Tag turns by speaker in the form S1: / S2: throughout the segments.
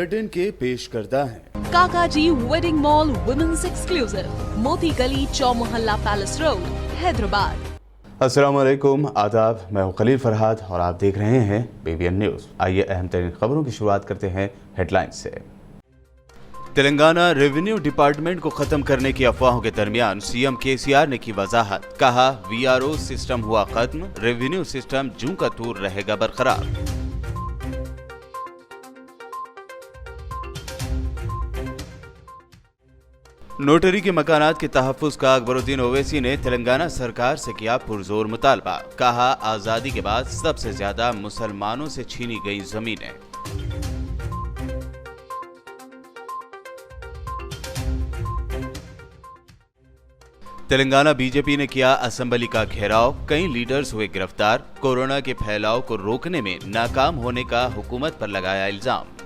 S1: Bulletin के पेश करता है
S2: काकाजी वेडिंग मॉल वुमेन्स एक्सक्लूसिव, मोती गली, चौमोहल्ला पैलेस रोड, हैदराबाद।
S1: अस्सलाम वालेकुम, आदाब। मैं हूं खलील फरहाद और आप देख रहे हैं BBN न्यूज़। आइए अहम तरीन खबरों की शुरुआत करते हैं हेडलाइंस से। तेलंगाना रेवेन्यू डिपार्टमेंट को खत्म करने की अफवाहों के दरमियान सीएम KCR ने की वजाहत। कहा, VRO सिस्टम हुआ खत्म, रेवेन्यू सिस्टम जूं का तूर रहेगा बरकरार। नोटरी के मकानात के तहफ्फुज़ का अकबरुद्दीन ओवैसी ने तेलंगाना सरकार से किया पुरजोर मुतालबा। कहा, आज़ादी के बाद सबसे ज्यादा मुसलमानों से छीनी गई जमीनें। तेलंगाना बीजेपी ने किया असेंबली का घेराव, कई लीडर्स हुए गिरफ्तार। कोरोना के फैलाव को रोकने में नाकाम होने का हुकूमत पर लगाया इल्जाम।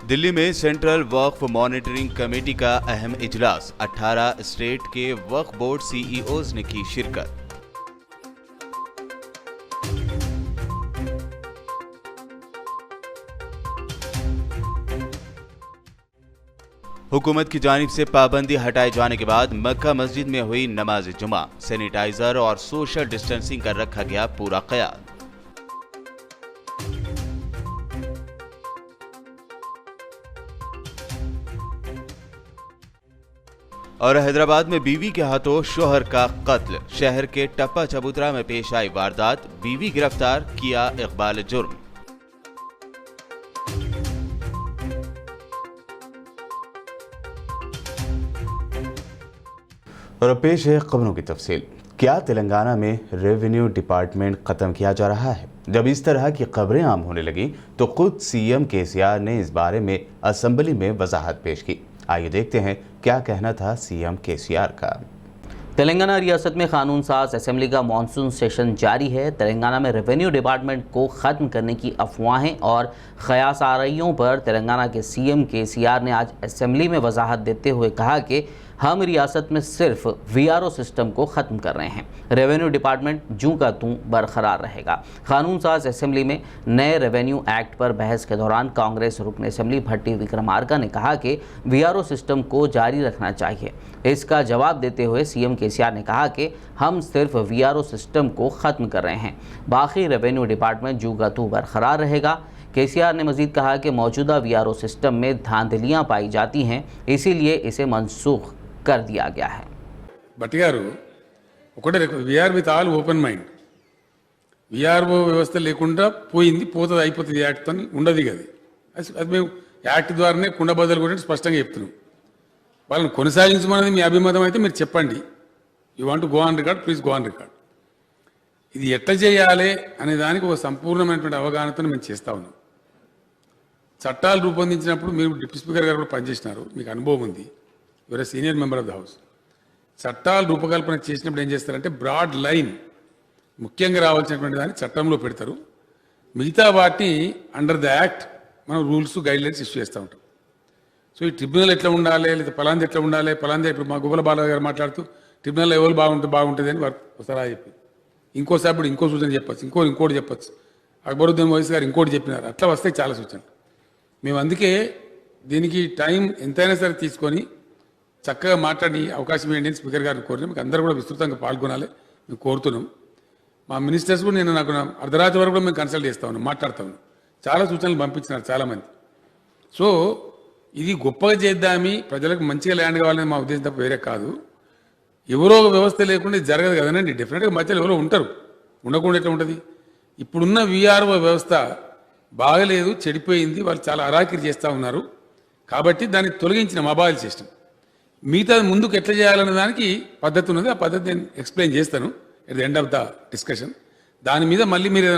S1: दिल्ली में सेंट्रल वक्फ मॉनिटरिंग कमेटी का अहम इजलास, 18 स्टेट के वक्फ बोर्ड CEOs ने की शिरकत। हुकूमत की जानिब से पाबंदी हटाए जाने के बाद मक्का मस्जिद में हुई नमाज जुमा, सैनिटाइजर और सोशल डिस्टेंसिंग का रखा गया पूरा ख्याल। और हैदराबाद में बीवी के हाथों शोहर का कत्ल, शहर के टप्पा चबूतरा में पेश आई वारदात, बीवी गिरफ्तार, किया इकबाल जुर्म। और अब पेश है खबरों की तफसील। क्या तेलंगाना में रेवेन्यू डिपार्टमेंट खत्म किया जा रहा है? जब इस तरह की खबरें आम होने लगी तो खुद CM KCR ने इस बारे में असेंबली में वजाहत पेश की। आइए देखते हैं क्या कहना था CM KCR का।
S3: तेलंगाना रियासत में कानून साज असेंबली का मानसून सेशन जारी है। तेलंगाना में रेवेन्यू डिपार्टमेंट को ख़त्म करने की अफवाहें और ख़यासारियों पर तेलंगाना के CM KCR ने आज असेंबली में वजाहत देते हुए कहा कि हम रियासत में सिर्फ VRO सिस्टम को ख़त्म कर रहे हैं, रेवेन्यू डिपार्टमेंट जूं का तूं बरकरार रहेगा। कानून साज असेंबली में नए रेवेन्यू एक्ट पर बहस के दौरान कांग्रेस रुकन असेंबली भट्टी विक्रमार्का ने कहा कि VRO सिस्टम को जारी रखना चाहिए। इसका जवाब देते हुए CM KCR ने कहा कि हम सिर्फ VRO सिस्टम को ख़त्म कर रहे हैं, बाकी रेवेन्यू डिपार्टमेंट जूं का तूं बरकरार रहेगा। KCR ने मजीद कहा कि मौजूदा VRO सिस्टम में धांधलियाँ पाई जाती हैं, इसीलिए इसे मनसूख कर दिया गया है।
S4: Bhatti garu we are with all open mind, VRO వ్యవస్థ లేకుండా పోయింది, పోతుంది, అయిపోతుంది, యాక్ట్తో ఉండదు కదా. అది మేము యాక్ట్ ద్వారానే కుండ బదులు కూడా స్పష్టంగా చెప్తున్నాం. వాళ్ళని కొనసాగించమన్నది మీ అభిమతం అయితే మీరు చెప్పండి. You want to go on record, please go on record. ఇది ఎట్లా చేయాలి అనే దానికి ఒక సంపూర్ణమైనటువంటి అవగాహనతో మేము చేస్తా ఉన్నాం. చట్టాలు రూపొందించినప్పుడు మీరు డిప్యూటీ స్పీకర్ గారు కూడా పనిచేసినారు, మీకు అనుభవం ఉంది, your a senior member of the house. చట్టాలు రూపకల్పన చేసినప్పుడు ఏం చేస్తారంటే బ్రాడ్ లైన్ ముఖ్యంగా రావాల్సినటువంటి దాన్ని చట్టంలో పెడతారు, మిగతా వాటిని అండర్ ద యాక్ట్ మనం రూల్స్ గైడ్ లైన్స్ ఇష్యూ చేస్తూ ఉంటాం. సో ఈ ట్రిబ్యునల్ ఎట్లా ఉండాలి, లేదా పలాంది ఎట్లా ఉండాలి, పలాంది ఇప్పుడు మా గుబ్బల బాలయ్య గారు మాట్లాడుతూ ట్రిబ్యునల్ ఎవరు బాగుంటుంది అని వారు ఒకసారి చెప్పి, ఇంకో సభ్యుడు ఇంకో సూచన చెప్పచ్చు, ఇంకోటి చెప్పచ్చు, అక్బరుద్దీన్ ఓవైసీ గారు ఇంకోటి చెప్పినారు. అట్లా వస్తాయి చాలా సూచనలు. మేము అందుకే దీనికి టైం ఎంతైనా సరే తీసుకొని చక్కగా మాట్లాడి అవకాశం ఏంటి అని స్పీకర్ గారిని కోరినాం. మీకు అందరూ కూడా విస్తృతంగా పాల్గొనాలి మేము కోరుతున్నాం. మా మినిస్టర్స్ కూడా నేను నాకు అర్ధరాత్రి వరకు కూడా మేము కన్సల్ట్ చేస్తా ఉన్నాం, మాట్లాడుతూ ఉన్నాం. చాలా సూచనలు పంపించినారు చాలామంది. సో ఇది గొప్పగా చేద్దామి, ప్రజలకు మంచిగా ల్యాండ్ కావాలని మా ఉద్దేశం తప్ప వేరే కాదు. ఎవరో ఒక వ్యవస్థ లేకుండా ఇది జరగదు కదనండి. డెఫినెట్గా మధ్యలో ఎవరో ఉంటారు, ఉండకుండా ఎట్లా ఉంటుంది. ఇప్పుడున్న VRO వ్యవస్థ బాగలేదు, చెడిపోయింది, వాళ్ళు చాలా అరాకిరి చేస్తూ ఉన్నారు. కాబట్టి దాన్ని తొలగించిన మొబైల్ సిస్టమ్ మిగతా ముందుకు ఎట్లా చేయాలనే దానికి పద్ధతి ఉన్నది. ఆ పద్ధతి నేను ఎక్స్ప్లెయిన్ చేస్తాను at the end of the discussion. దాని మీద మళ్ళీ మీరు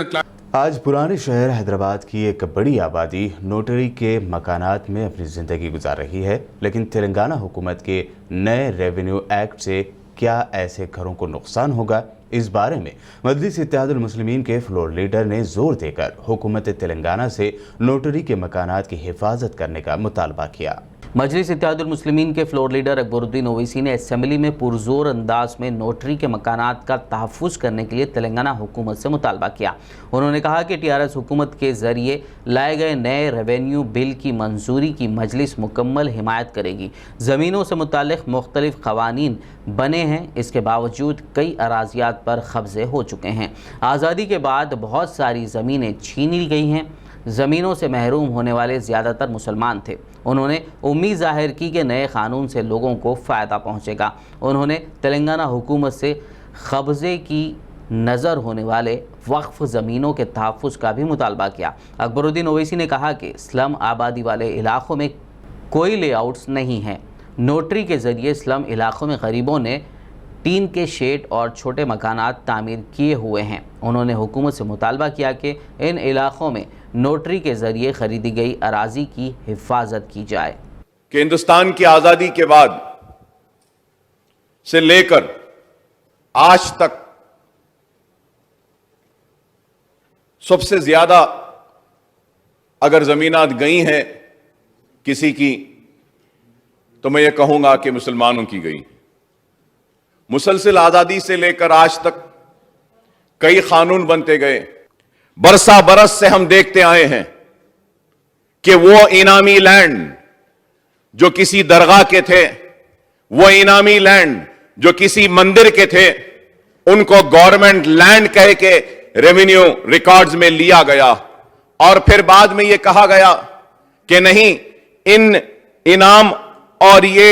S1: आज पुराने शहर हैदराबाद की एक बड़ी आबादी नोटरी के मकानात में अपनी ज़िंदगी गुजार रही है, लेकिन तेलंगाना हुकूमत के नए रेवेन्यू एक्ट से क्या ऐसे घरों को नुकसान होगा? इस बारे में मजलिस इत्तेहादुल मुस्लिमीन के फ्लोर लीडर ने जोर देकर हुकूमत तेलंगाना से नोटरी के मकानात की हिफाजत करने का मुतालबा किया।
S3: मजलिस इत्तेहादुल मुस्लिमीन के फ्लोर लीडर अकबरुद्दीन ओवैसी ने असेंबली में पुरजोर अंदाज में नोटरी के मकानात का तहफ़्फ़ुज़ करने के लिए तेलंगाना हुकूमत से मुतालबा किया। उन्होंने कहा कि टीआरएस हुकूमत के ज़रिए लाए गए नए रेवेन्यू बिल की मंजूरी की मजलिस मुकम्मल हिमायत करेगी। ज़मीनों से मुताल्लिक़ मुख्तलिफ क़वानीन बने हैं, इसके बावजूद कई अराज़ियात पर कब्ज़े हो चुके हैं। आज़ादी के बाद बहुत सारी ज़मीनें छीन ली गई हैं। ज़मीनों से महरूम होने वाले ज़्यादातर मुसलमान थे। उन्होंने उम्मीद ज़ाहिर की कि नए क़ानून से लोगों को फ़ायदा पहुँचेगा। उन्होंने तेलंगाना हुकूमत से कब्ज़े की नज़र होने वाले वक्फ़ ज़मीनों के तहफ़्फ़ुज़ का भी मुतालबा किया। अकबरुद्दीन ओवैसी ने कहा कि स्लम आबादी वाले इलाक़ों में कोई लेआउट्स नहीं हैं। नोटरी के ज़रिए स्लम इलाक़ों में गरीबों ने टीन के शेड और छोटे मकानात तामीर किए हुए हैं। उन्होंने हुकूमत से मुतालबा किया कि इन इलाक़ों में नोटरी के ज़रिए ख़रीदी गई अराज़ी की हिफाजत की जाए।
S5: कि हिंदुस्तान की आज़ादी के बाद से लेकर आज तक सबसे ज़्यादा अगर ज़मीनात गई हैं किसी की, तो मैं ये कहूँगा कि मुसलमानों की गई। मुसलसल आज़ादी से लेकर आज तक कई कानून बनते गए। बरसा बरस से हम देखते आए हैं कि वो इनामी लैंड जो किसी दरगाह के थे, वो इनामी लैंड जो किसी मंदिर के थे, उनको गवर्नमेंट लैंड कह के रेवेन्यू रिकॉर्ड्स में लिया गया और फिर बाद में ये कहा गया कि नहीं, इन इनाम और ये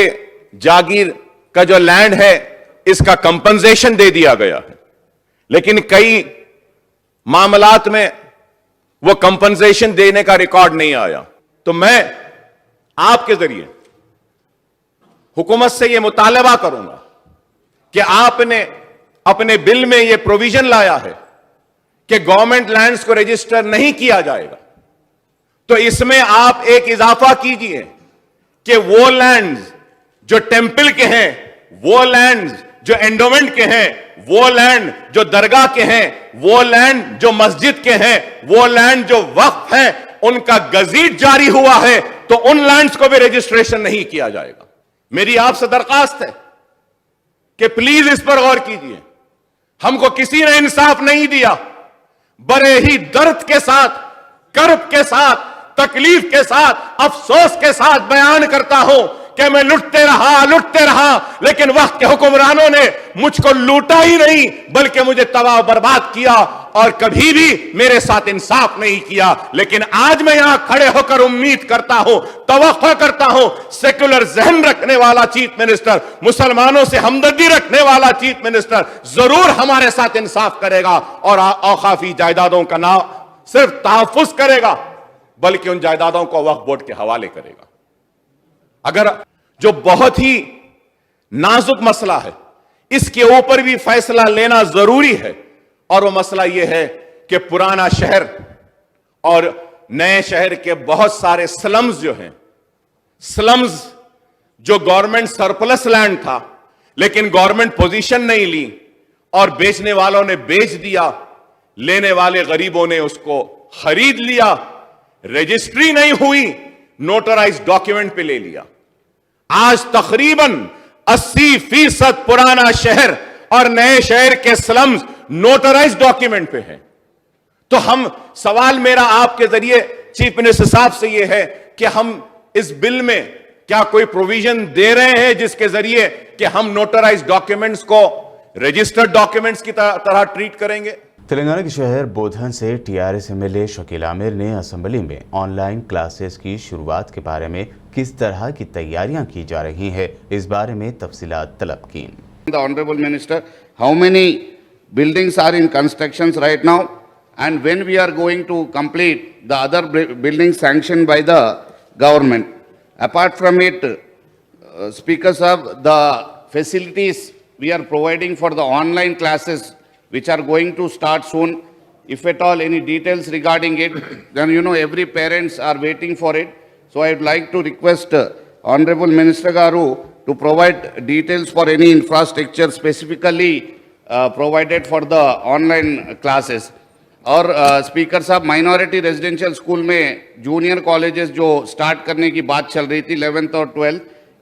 S5: जागीर का जो लैंड है इसका कंपनसेशन दे दिया गया है। लेकिन कई मामलात में वो कंपनसेशन देने का रिकॉर्ड नहीं आया। तो मैं आपके जरिए हुकूमत से ये मुतालबा करूंगा कि आपने अपने बिल में ये प्रोविजन लाया है कि गवर्नमेंट लैंड्स को रजिस्टर नहीं किया जाएगा, तो इसमें आप एक इजाफा कीजिए कि वो लैंड्स जो टेंपल के हैं, वो लैंड्स जो एंडोमेंट के हैं, वो लैंड जो दरगाह के हैं, वो लैंड जो मस्जिद के हैं, वो लैंड जो वक्फ है, उनका गजीट जारी हुआ है तो उन लैंड्स को भी रजिस्ट्रेशन नहीं किया जाएगा। मेरी आपसे दरखास्त है कि प्लीज इस पर गौर कीजिए। हमको किसी ने इंसाफ नहीं दिया। बड़े ही दर्द के साथ, कर्ब के साथ, तकलीफ के साथ, अफसोस के साथ बयान करता हूं कि मैं लुटते रहा, लेकिन वक्त के हुक्मरानों ने मुझको लूटा ही नहीं बल्कि मुझे तबाह बर्बाद किया और कभी भी मेरे साथ इंसाफ नहीं किया। लेकिन आज मैं यहां खड़े होकर उम्मीद करता हूं, तवक्को करता हूं, सेक्युलर जहन रखने वाला चीफ मिनिस्टर, मुसलमानों से हमदर्दी रखने वाला चीफ मिनिस्टर जरूर हमारे साथ इंसाफ करेगा और औकाफी जायदादों का ना सिर्फ तहफ्फुज करेगा बल्कि उन जायदादों को वक्फ बोर्ड के हवाले करेगा। अगर जो बहुत ही नाजुक मसला है, इसके ऊपर भी फैसला लेना जरूरी है और वो मसला यह है कि पुराना शहर और नए शहर के बहुत सारे स्लम्स जो हैं, स्लम्स जो गवर्नमेंट सरप्लस लैंड था लेकिन गवर्नमेंट पोजीशन नहीं ली और बेचने वालों ने बेच दिया, लेने वाले गरीबों ने उसको खरीद लिया, रजिस्ट्री नहीं हुई, नोटराइज डॉक्यूमेंट पे ले लिया। आज तकरीबन 80% पुराना शहर और नए शहर के स्लम्स नोटराइज डॉक्यूमेंट पे हैं। तो हम सवाल मेरा आपके जरिए चीफ मिनिस्टर साहब से यह है कि हम इस बिल में क्या कोई प्रोविजन दे रहे हैं जिसके जरिए कि हम नोटराइज डॉक्यूमेंट्स को रजिस्टर्ड डॉक्यूमेंट्स की तरह ट्रीट करेंगे।
S1: तेलंगाना के शहर बोधन से टीआरएस एमएलए शकील आमिर ने असेंबली में ऑनलाइन क्लासेस की शुरुआत के बारे में किस तरह की तैयारियां की जा रही है, इस बारे में तफसीलात तलब की।
S6: The Honorable Minister, how many buildings are in constructions right now, and when we are going to complete the other buildings sanctioned by the government? Apart from it, speakers of the facilities we are providing for the online classes which are going to start soon. If at all any details regarding it, then you know every parents are waiting for it. So I would like to request Honorable Minister Garu to provide details for any infrastructure specifically provided for the online classes. और speaker साहब, minority residential school में junior colleges जो start करने की बात चल रही थी 11th और 12th,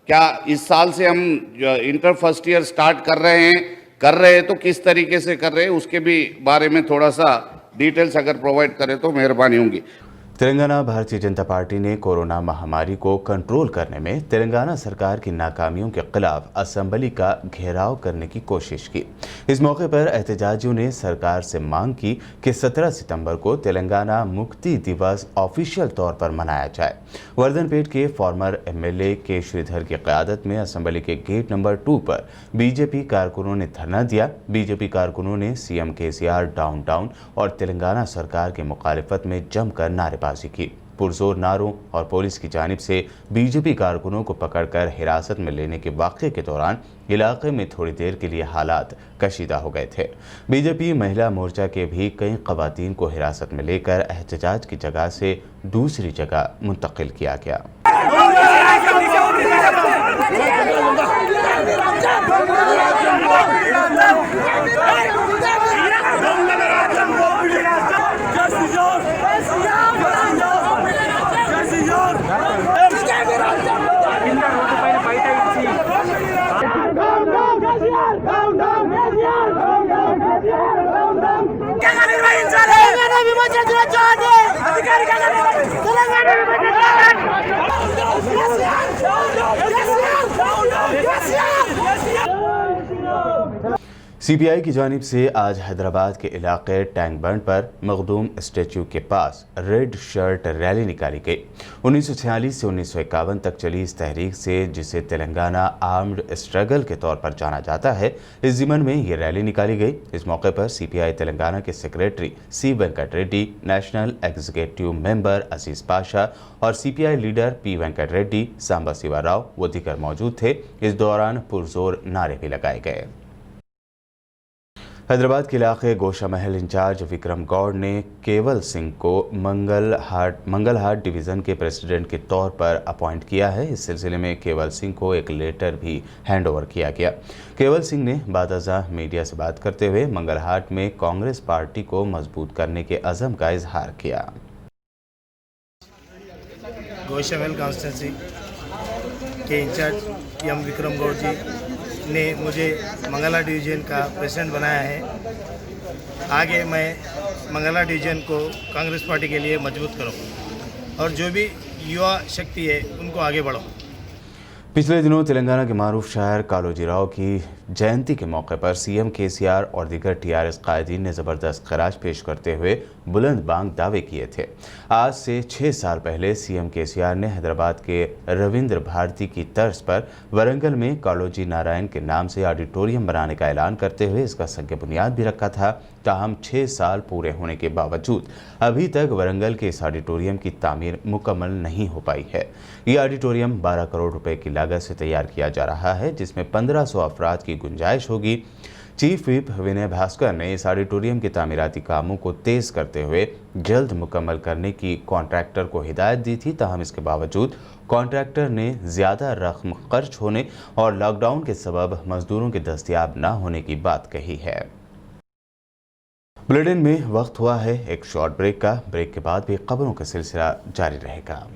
S6: क्या इस साल से हम इंटर फर्स्ट ईयर स्टार्ट कर रहे हैं तो किस तरीके से कर रहे हैं, उसके भी बारे में थोड़ा सा डिटेल्स अगर प्रोवाइड करें तो मेहरबानी होगी।
S1: तेलंगाना भारतीय जनता पार्टी ने कोरोना महामारी को कंट्रोल करने में तेलंगाना सरकार की नाकामियों के खिलाफ असेंबली का घेराव करने की कोशिश की। इस मौके पर एहतजाजियों ने सरकार से मांग की कि 17 सितंबर को तेलंगाना मुक्ति दिवस ऑफिशियल तौर पर मनाया जाए। वर्धनपेट के फॉर्मर एमएलए के श्रीधर की क़यादत में असेंबली के गेट नंबर 2 पर बीजेपी कारकुनों ने धरना दिया। बीजेपी कारकुनों ने सीएम केसीआर डाउन डाउन और तेलंगाना सरकार की मुखालिफत में जमकर नारेबाजी की। पुरजोर नारों और पुलिस की जानिब से बीजेपी कारकुनों को पकड़कर हिरासत में लेने के वाक़े के दौरान इलाके में थोड़ी देर के लिए हालात कशीदा हो गए थे। बीजेपी महिला मोर्चा के भी कई ख़वातीन को हिरासत में लेकर एहतजाज की जगह से दूसरी जगह मुंतकिल किया गया। सीपीआई की जानिब से आज हैदराबाद के इलाके टैंक बंड पर मखदूम स्टैच्यू के पास रेड शर्ट रैली निकाली गई। 1946 से 1951 तक चली इस तहरीक से, जिसे तेलंगाना आर्म्ड स्ट्रगल के तौर पर जाना जाता है, इस ज़िमन में ये रैली निकाली गई। इस मौके पर सीपीआई तेलंगाना के secretary C Venkat Reddy, national executive member Aziz Pasha और CPI leader P Venkat Reddy, Samba Shiva Rao व दीगर मौजूद थे। इस दौरान पुरजोर नारे भी लगाए गए। हैदराबाद के इलाके गोशा महल इंचार्ज विक्रम गौड़ ने केवल सिंह को मंगलहाट डिवीज़न के प्रेसिडेंट के तौर पर अपॉइंट किया है। इस सिलसिले में केवल सिंह को एक लेटर भी हैंडओवर किया गया। केवल सिंह ने बादशाह मीडिया से बात करते हुए मंगलहाट में कांग्रेस पार्टी को मजबूत करने के अज़म का इजहार किया।
S7: गोशा महल कॉन्स्टिट्यूंसी के इंचार्ज एम विक्रम गौड़ जी ने मुझे मंगला डिवीज़न का प्रेसिडेंट बनाया है। आगे मैं मंगला डिवीज़न को कांग्रेस पार्टी के लिए मजबूत करूँ और जो भी युवा शक्ति है उनको आगे बढ़ाऊँ।
S1: पिछले दिनों तेलंगाना के मारूफ शायर कालोजी राव की जयंती के मौके पर सीएम केसीआर और दीगर टीआरएस कायदीन ने ज़बरदस्त खराज पेश करते हुए बुलंद बांग दावे किए थे। आज से 6 साल पहले सीएम केसीआर ने हैदराबाद के रविंद्र भारती की तर्ज पर वरंगल में कालोजी नारायण के नाम से ऑडिटोरियम बनाने का ऐलान करते हुए इसका संग बुनियाद भी रखा था। ताहम 6 साल पूरे होने के बावजूद अभी तक वरंगल के इस ऑडिटोरियम की तामीर मुकम्मल नहीं हो पाई है। ये ऑडिटोरियम 12 करोड़ रुपए की लागत से तैयार किया जा रहा है, जिसमें 1500 अफराद की गुंजाइश होगी। चीफ व्हिप विनय भास्कर ने इस ऑडिटोरियम के तामीराती कामों को तेज करते हुए जल्द मुकम्मल करने की कॉन्ट्रैक्टर को हिदायत दी थी। ताहम इसके बावजूद कॉन्ट्रैक्टर ने ज़्यादा रकम खर्च होने और लॉकडाउन के सबब मजदूरों के दस्तयाब न होने की बात कही है। बुलेटिन में वक्त हुआ है एक शॉर्ट ब्रेक का। ब्रेक के बाद भी खबरों का सिलसिला जारी रहेगा।